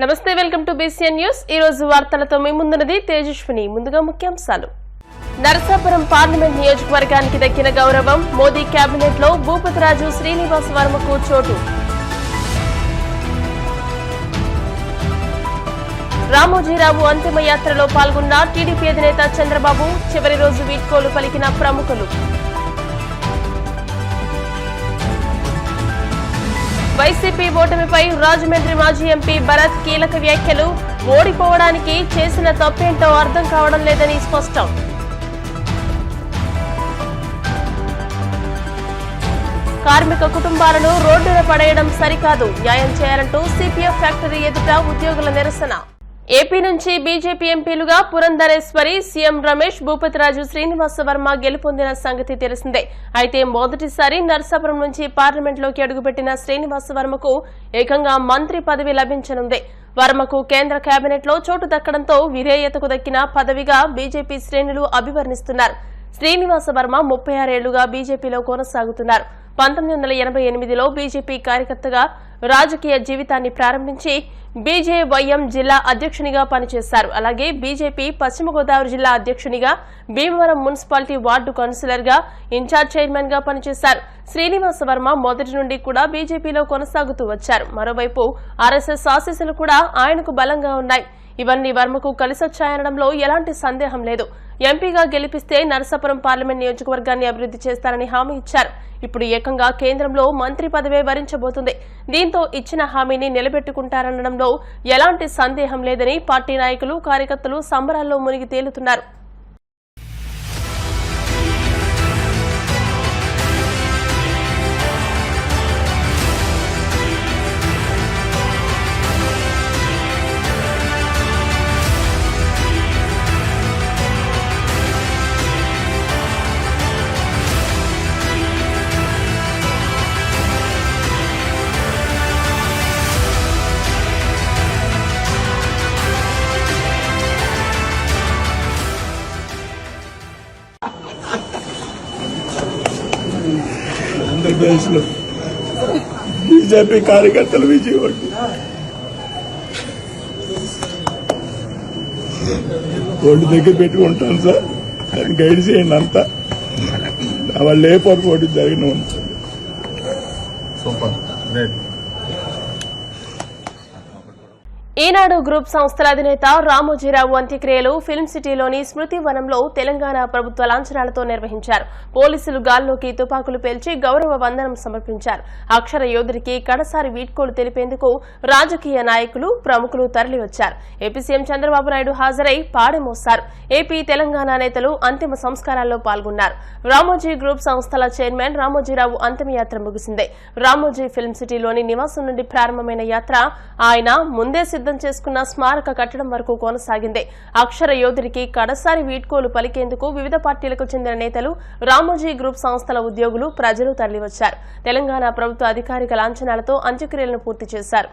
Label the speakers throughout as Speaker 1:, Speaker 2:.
Speaker 1: నమస్తే, welcome to BCN news. ఈ రోజు వార్తలతో మీ ముందున్నది తేజస్విని. ముందుగా ముఖ్యాంశాలు. నరసాపురం పార్లమెంట్ నియోజకవర్గానికి దక్కిన గౌరవం. మోదీ కేబినెట్ లో భూపతిరాజు శ్రీనివాస్ వర్మకు చోటు. రామోజీరావు అంతిమ యాత్రలో పాల్గొన్న టీడీపీ అధినేత చంద్రబాబు. చివరి రోజు వీడ్కోలు పలికిన ప్రముఖులు. వైసీపీ ఓటమిపై రాజమండ్రి మాజీ ఎంపీ భరత్ కీలక వ్యాఖ్యలు. ఓడిపోవడానికి చేసిన తప్పేంటో అర్థం కావడం లేదని స్పష్టం. కార్మిక కుటుంబాలను రోడ్డున పడేయడం సరికాదు, న్యాయం చేయాలంటూ సిపిఎఫ్ ఫ్యాక్టరీ ఎదుట ఉద్యోగుల నిరసన. ఏపీ నుంచి బీజేపీ ఎంపీలుగా పురంధరేశ్వరి, సీఎం రమేష్, భూపతిరాజు శ్రీనివాస వర్మ గెలుపొందిన సంగతి తెలిసిందే. అయితే మొదటిసారి నరసాపురం నుంచి పార్లమెంట్లోకి అడుగుపెట్టిన శ్రీనివాస వర్మకు ఏకంగా మంత్రి పదవి లభించనుంది. వర్మకు కేంద్ర కేబినెట్ లో చోటు దక్కడంతో విధేయతకు దక్కిన పదవిగా బీజేపీ శ్రేణులు అభివర్ణిస్తున్నారు. శ్రీనివాస వర్మ 36 ఏళ్లుగా బీజేపీలో కొనసాగుతున్నారు. 1988లో బీజేపీ కార్యకర్తగా రాజకీయ జీవితాన్ని ప్రారంభించి బీజేవైఎం జిల్లా అధ్యక్షునిగా పనిచేశారు. అలాగే బీజేపీ పశ్చిమ గోదావరి జిల్లా అధ్యక్షునిగా, భీమవరం మున్సిపాలిటీ వార్డు కౌన్సిలర్ గా, ఇన్ఛార్జ్ చైర్మన్ గా పనిచేశారు. శ్రీనివాస వర్మ మొదటి నుండి కూడా బీజేపీలో కొనసాగుతూ వచ్చారు. మరోవైపు ఆర్ఎస్ఎస్ ఆశీస్సులు కూడా ఆయనకు బలంగా ఉన్నాయి. ఇవన్నీ వర్మకు కలిసొచ్చాయనడంలో ఎలాంటి సందేహం లేదు. ఎంపీగా గెలిపిస్తే నరసాపురం పార్లమెంట్ నియోజకవర్గాన్ని అభివృద్ధి చేస్తారని హామీ ఇచ్చారు. ఇప్పుడు ఏకంగా కేంద్రంలో మంత్రి పదవే వరించబోతుంది. దీంతో ఇచ్చిన హామీని నిలబెట్టుకుంటారనడంలో ఎలాంటి సందేహం లేదని పార్టీ నాయకులు, కార్యకర్తలు సంబరాల్లో మునిగి తేలుతున్నారు.
Speaker 2: ఆంధ్రప్రదేశ్లో బీజేపీ కార్యకర్తలు విజయవాడ ఓటు దగ్గర పెట్టుకుంటాను సార్, దాన్ని గైడ్ చేయండి అంతా. వాళ్ళు ఏ పొరపాటు జరిగిన
Speaker 1: ఈనాడు గ్రూప్ సంస్థల అధినేత రామోజీరావు అంత్యక్రియలు ఫిల్మ్ సిటీలోని స్మృతి వనంలో తెలంగాణ ప్రభుత్వ లాంఛనాలతో నిర్వహించారు. పోలీసులు గాల్లోకి తుపాకులు పేల్చి గౌరవ వందనం సమర్పించారు. అక్షర యోధుడికి కడసారి వీడ్కోలు తెలిపేందుకు రాజకీయ నాయకులు, ప్రముఖులు తరలివచ్చారు. ఏపీ సీఎం చంద్రబాబు నాయుడు హాజరై పాడెమోశారు. ఏపీ, తెలంగాణ నేతలు అంతిమ సంస్కారాల్లో పాల్గొన్నారు. రామోజీ గ్రూప్ సంస్థల చైర్మన్ రామోజీరావు అంతిమయాత్ర ముగిసింది. రామోజీ ఫిల్మ్ సిటీలోని నివాసం నుండి ప్రారంభమైన యాత్ర ఆయన ముందే సిద్దం చేసుకున్న స్మారక కట్టడం వరకు కొనసాగింది. అక్షర యోధుడికి కడసారి వీడ్కోలు పలికేందుకు వివిధ పార్టీలకు చెందిన నేతలు, రామోజీ గ్రూప్ సంస్థల ఉద్యోగులు, ప్రజలు తరలివచ్చారు. తెలంగాణ ప్రభుత్వ అధికారిక లాంఛనాలతో అంత్యక్రియలను పూర్తి చేశారు.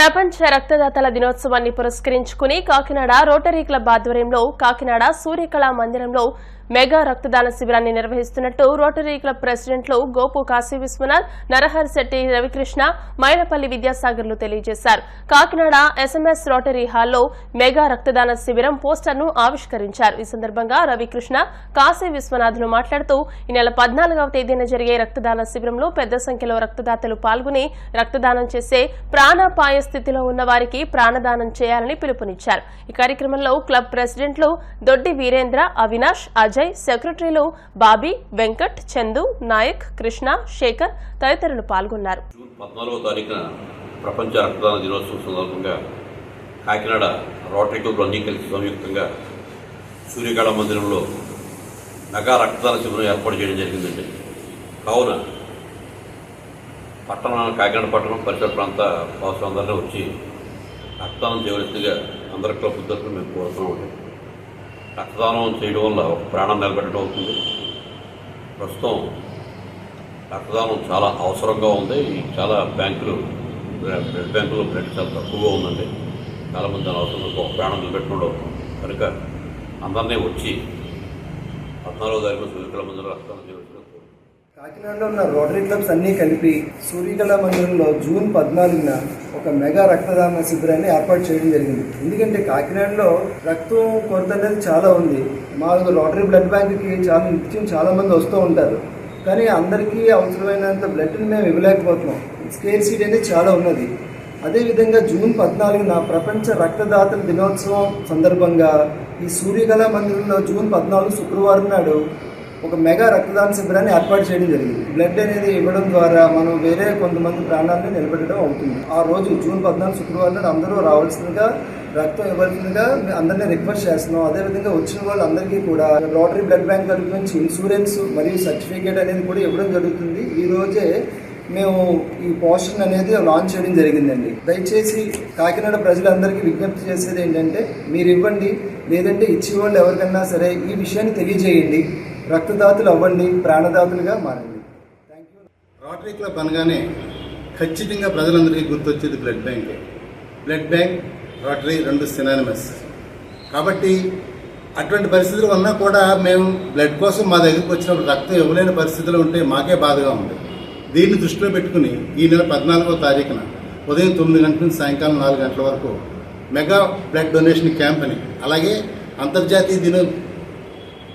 Speaker 1: ప్రపంచ రక్తదాతల దినోత్సవాన్ని పురస్కరించుకుని కాకినాడ రోటరీ క్లబ్ ఆధ్వర్యంలో కాకినాడ సూర్యకళా మందిరంలో మెగా రక్తదాన శిబిరాన్ని నిర్వహిస్తున్నట్టు రోటరీ క్లబ్ ప్రెసిడెంట్లు గోపు కాశీ విశ్వనాథ్, నరహర్ శెట్టి రవికృష్ణ, మైనపల్లి విద్యాసాగర్లు తెలియజేశారు. కాకినాడ ఎస్ఎంఎస్ రోటరీ హాల్లో మెగా రక్తదాన శిబిరం పోస్టర్ను ఆవిష్కరించారు. ఈ సందర్భంగా రవికృష్ణ, కాశీ విశ్వనాథ్లు మాట్లాడుతూ ఈ నెల 14వ తేదీన జరిగే రక్తదాన శిబిరంలో పెద్ద సంఖ్యలో రక్తదాతలు పాల్గొని రక్తదానం చేసే ప్రాణాపాయ స్థితిలో ఉన్న వారికి ప్రాణదానం చేయాలని పిలుపునిచ్చారు. ఈ కార్యక్రమంలో క్లబ్ ప్రెసిడెంట్లు దొడ్డి వీరేంద్ర, అవినాష్, అజయ్, సెక్రటరీలు బాబీ, వెంకట్, చందు, నాయక్, కృష్ణ, శేఖర్ తదితరులు పాల్గొన్నారు.
Speaker 3: జూన్ 14వ తారీఖున ప్రపంచ రక్తదాన దినోత్సవం సందర్భంగా కాకినాడ రోటరీ క్లబ్ అన్ని కలిసి సంయుక్తంగా సూర్యకళా మందిరంలో మెగా రక్తదాన శిబిరం ఏర్పాటు చేయడం జరిగిందండి. కావున కాకినాడ పట్టణం పరిసర ప్రాంత వాసులందరినీ వచ్చి రక్తదానం చేయవలసిందిగా అందరి క్లబ్ తరఫున మేము కోరుతున్నామండి. రక్తదానం చేయడం వల్ల ఒక ప్రాణం నిలబెట్టడం అవుతుంది. ప్రస్తుతం రక్తదానం చాలా అవసరంగా ఉంది. చాలా బ్లడ్ బ్యాంకులు బ్లడ్ చాలా తక్కువగా ఉందండి. చాలామంది దాని అవసరం ఒక ప్రాణం నిలబెట్టడం కనుక అందరినీ వచ్చి 14వ తారీఖున సూర్యకళా మందిరంలో రక్తదానం చేయవలసిందిగా
Speaker 4: కాకినాడలో ఉన్న రోటరీ క్లబ్స్ అన్నీ కలిపి సూర్యకళా మందిరంలో జూన్ 14న ఒక మెగా రక్తదాన శిబిరాన్ని ఏర్పాటు చేయడం జరిగింది. ఎందుకంటే కాకినాడలో రక్తం కొరత అనేది చాలా ఉంది. మా రోటరీ బ్లడ్ బ్యాంక్కి నిత్యం చాలా మంది వస్తూ ఉంటారు. కానీ అందరికీ అవసరమైనంత బ్లడ్ని మేము ఇవ్వలేకపోతున్నాం. స్కేర్సిటీ అనేది చాలా ఉన్నది. అదేవిధంగా జూన్ 14న ప్రపంచ రక్తదాతల దినోత్సవం సందర్భంగా ఈ సూర్యకళా మందిరంలో జూన్ 14 శుక్రవారం నాడు ఒక మెగా రక్తదాన శిబిరాన్ని ఏర్పాటు చేయడం జరిగింది. బ్లడ్ అనేది ఇవ్వడం ద్వారా మనం వేరే కొంతమంది ప్రాణాలను నిలబెట్టడం అవుతుంది. ఆ రోజు జూన్ 14 శుక్రవారం నాడు అందరూ రావాల్సిందిగా, రక్తం ఇవ్వాల్సిందిగా అందరినీ రిక్వెస్ట్ చేస్తున్నాం. అదేవిధంగా వచ్చిన వాళ్ళందరికీ కూడా రోటరీ బ్లడ్ బ్యాంక్ తరఫు నుంచి ఇన్సూరెన్స్ మరియు సర్టిఫికేట్ అనేది కూడా ఇవ్వడం జరుగుతుంది. ఈ రోజే మేము ఈ పోస్టర్ అనేది లాంచ్ చేయడం జరిగిందండి. దయచేసి కాకినాడ ప్రజలందరికీ విజ్ఞప్తి చేసేది ఏంటంటే, మీరు ఇవ్వండి, లేదంటే ఇచ్చేవాళ్ళు ఎవరికన్నా సరే ఈ విషయాన్ని తెలియజేయండి. రక్తదాతలు అవ్వండి, ప్రాణదాతలుగా మారండి. Thank you.
Speaker 5: రోటరీ క్లబ్ అనగానే ఖచ్చితంగా ప్రజలందరికీ గుర్తొచ్చేది blood bank. Blood bank, rotary రెండు సినానిమస్. కాబట్టి అటువంటి పరిస్థితులు ఉన్నా కూడా మేము బ్లడ్ కోసం మా దగ్గరికి వచ్చినప్పుడు రక్తం ఇవ్వలేని పరిస్థితులు ఉంటే మాకే బాధగా ఉంది. దీన్ని దృష్టిలో పెట్టుకుని ఈ నెల 14వ తారీఖున ఉదయం 9 గంటల నుంచి సాయంకాలం 4 గంటల వరకు మెగా బ్లడ్ డొనేషన్ క్యాంప్ అని, అలాగే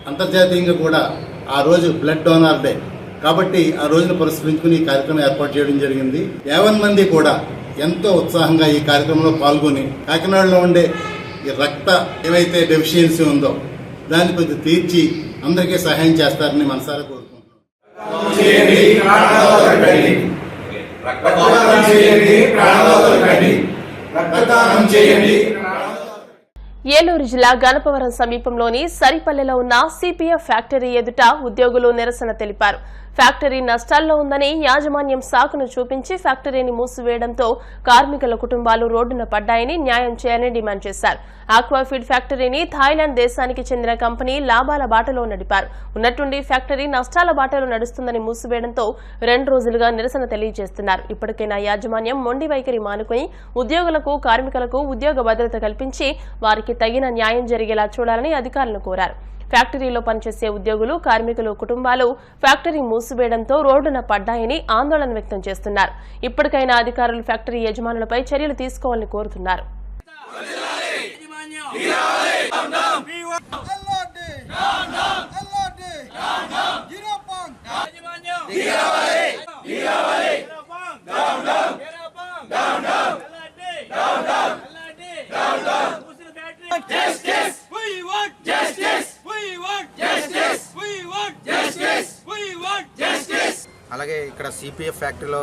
Speaker 5: అంతర్జాతీయంగా కూడా ఆ రోజు బ్లడ్ డోనార్ డే కాబట్టి ఆ రోజును పురస్కరించుకుని ఈ కార్యక్రమం ఏర్పాటు చేయడం జరిగింది. 50 మంది కూడా ఎంతో ఉత్సాహంగా ఈ కార్యక్రమంలో పాల్గొని కాకినాడలో ఉండే ఈ రక్త ఏవైతే డెఫిషియన్సీ ఉందో దాన్ని కొంచెం తీర్చి అందరికీ సహాయం చేస్తారని మనసారా కోరుకుంటున్నాం.
Speaker 1: ఏలూరు జిల్లా గణపవరం సమీపంలోని సరిపల్లెలో ఉన్న సిపిఎఫ్ ఫ్యాక్టరీ ఎదుట ఉద్యోగులు నిరసన తెలిపారు. ఫ్యాక్టరీ నష్టాల్లో ఉందని యాజమాన్యం సాకును చూపించి ఫ్యాక్టరీని మూసివేయడంతో కార్మికుల కుటుంబాలు రోడ్డున పడ్డాయని, న్యాయం చేయాలని డిమాండ్ చేశారు. ఆక్వాఫీడ్ ఫ్యాక్టరీని థాయిలాండ్ దేశానికి చెందిన కంపెనీ లాభాల బాటలో నడిపారు. ఉన్నట్టుండి ఫ్యాక్టరీ నష్టాల బాటలో నడుస్తుందని మూసివేయడంతో 2 రోజులుగా నిరసన తెలియజేస్తున్నారు. ఇప్పటికైనా యాజమాన్యం మొండి వైఖరి మానుకుని ఉద్యోగులకు, కార్మికులకు ఉద్యోగ భద్రత కల్పించి వారికి తగిన న్యాయం జరిగేలా చూడాలని అధికారులను కోరారు. ఫ్యాక్టరీలో పనిచేసే ఉద్యోగులు, కార్మికులు కుటుంబాలు ఫ్యాక్టరీ మూసివేయడంతో రోడ్డున పడ్డాయని ఆందోళన వ్యక్తం చేస్తున్నారు. ఇప్పటికైనా అధికారులు ఫ్యాక్టరీ యజమానులపై చర్యలు తీసుకోవాలని కోరుతున్నారు.
Speaker 6: అలాగే ఇక్కడ సిపిఎఫ్ ఫ్యాక్టరీలో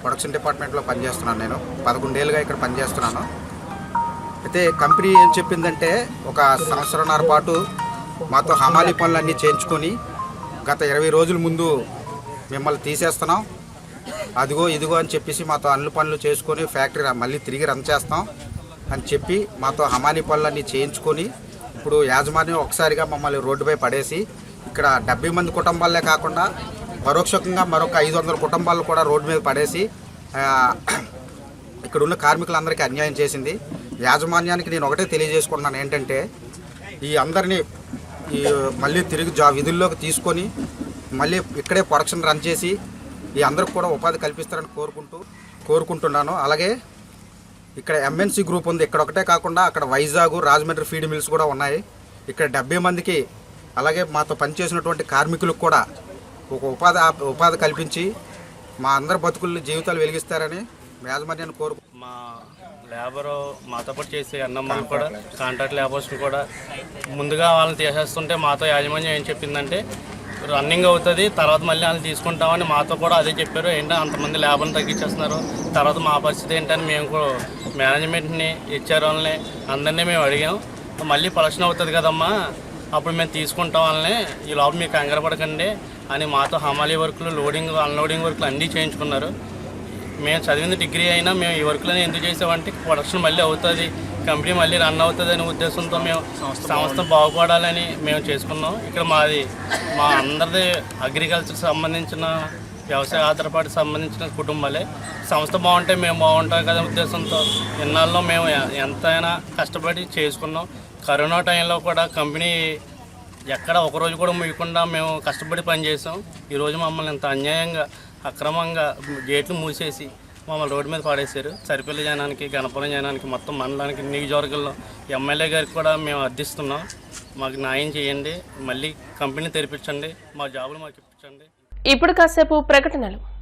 Speaker 6: ప్రొడక్షన్ డిపార్ట్మెంట్లో పనిచేస్తున్నాను. నేను 11 ఏళ్ళుగా ఇక్కడ పనిచేస్తున్నాను. అయితే కంపెనీ ఏం చెప్పిందంటే, ఒక సంవత్సరంన్నర పాటు మాతో హమాలీ పనులన్నీ చేయించుకొని గత 20 రోజుల ముందు మిమ్మల్ని తీసేస్తున్నాం, అదిగో ఇదిగో అని చెప్పేసి మాతో అన్ని పనులు చేసుకొని ఫ్యాక్టరీ మళ్ళీ తిరిగి రన్ చేస్తాం అని చెప్పి మాతో హమాలీ పనులన్నీ చేయించుకొని ఇప్పుడు యాజమాన్యం ఒకసారిగా మమ్మల్ని రోడ్డుపై పడేసి ఇక్కడ 70 మంది కుటుంబాలే కాకుండా పరోక్షంగా మరొక 500 కుటుంబాలు కూడా రోడ్డు మీద పడేసి ఇక్కడ ఉన్న కార్మికులందరికీ అన్యాయం చేసింది. యాజమాన్యానికి నేను ఒకటే తెలియజేసుకుంటున్నాను ఏంటంటే, ఈ అందరినీ మళ్ళీ తిరిగి విధుల్లోకి తీసుకొని మళ్ళీ ఇక్కడే ప్రొడక్షన్ రన్ చేసి ఈ అందరికి కూడా ఉపాధి కల్పిస్తారని కోరుకుంటున్నాను. అలాగే ఇక్కడ ఎంఎన్సీ గ్రూప్ ఉంది, ఇక్కడ ఒకటే కాకుండా అక్కడ వైజాగ్, రాజమండ్రి ఫీడ్ మిల్స్ కూడా ఉన్నాయి. ఇక్కడ 70 మందికి అలాగే మాతో పనిచేసినటువంటి కార్మికులకు కూడా ఒక ఉపాధి కల్పించి మా అందరి బతుకుల్ని జీవితాలు వెలిగిస్తారని యాజమాన్యాన్ని
Speaker 7: మా లేబరు మాతో పాటు చేసే అన్నమ్మలు కూడా కాంట్రాక్ట్ లేబర్స్ని కూడా ముందుగా వాళ్ళని తీసేస్తుంటే మాతో యాజమాన్యం ఏం చెప్పిందంటే రన్నింగ్ అవుతుంది, తర్వాత మళ్ళీ వాళ్ళని తీసుకుంటామని మాతో కూడా అదే చెప్పారు. ఏంటంటే అంతమంది లేబర్ని తగ్గించేస్తున్నారు, తర్వాత మా పరిస్థితి ఏంటని మేము మేనేజ్మెంట్ని, హెచ్ఆర్ వాళ్ళని అందరినీ మేము అడిగాం. మళ్ళీ ప్రొడక్షన్ అవుతుంది కదమ్మా, అప్పుడు మేము తీసుకుంటాం వాళ్ళని, ఈ లోపల మీకు కంగారు పడకండి అని మాతో హమాలీ వర్కులు, లోడింగ్, అన్లోడింగ్ వర్కులు అన్నీ చేయించుకున్నారు. మేము చదివింది డిగ్రీ అయినా మేము ఈ వర్క్లను ఎందుకు చేసామంటే ప్రొడక్షన్ మళ్ళీ అవుతుంది, కంపెనీ మళ్ళీ రన్ అవుతుంది అనే ఉద్దేశంతో మేము సంస్థ బాగుపడాలని మేము చేసుకున్నాం. ఇక్కడ మా అందరిది అగ్రికల్చర్కి సంబంధించిన వ్యవసాయ ఆధారపాటు సంబంధించిన కుటుంబాలే. సంస్థ బాగుంటే మేము బాగుంటాం కదా ఉద్దేశంతో ఇన్నాళ్ళలో మేము ఎంతైనా కష్టపడి చేసుకున్నాం. కరోనా టైంలో కూడా కంపెనీ ఎక్కడ ఒకరోజు కూడా ముయ్యకుండా మేము కష్టపడి పనిచేసాం. ఈరోజు మమ్మల్ని ఇంత అన్యాయంగా, అక్రమంగా గేట్లు మూసేసి మమ్మల్ని రోడ్డు మీద పాడేశారు. సరిపల్లి జనానికి, గణపురం జనానికి, మొత్తం మండలానికి, నియోజకవర్గంలో ఎమ్మెల్యే గారికి కూడా మేము అర్థిస్తున్నాం. మాకు న్యాయం చేయండి, మళ్ళీ కంపెనీ తెరిపించండి, మా జాబులు మాకు ఇప్పించండి.
Speaker 1: ఇప్పుడు కాసేపు ప్రకటనలు.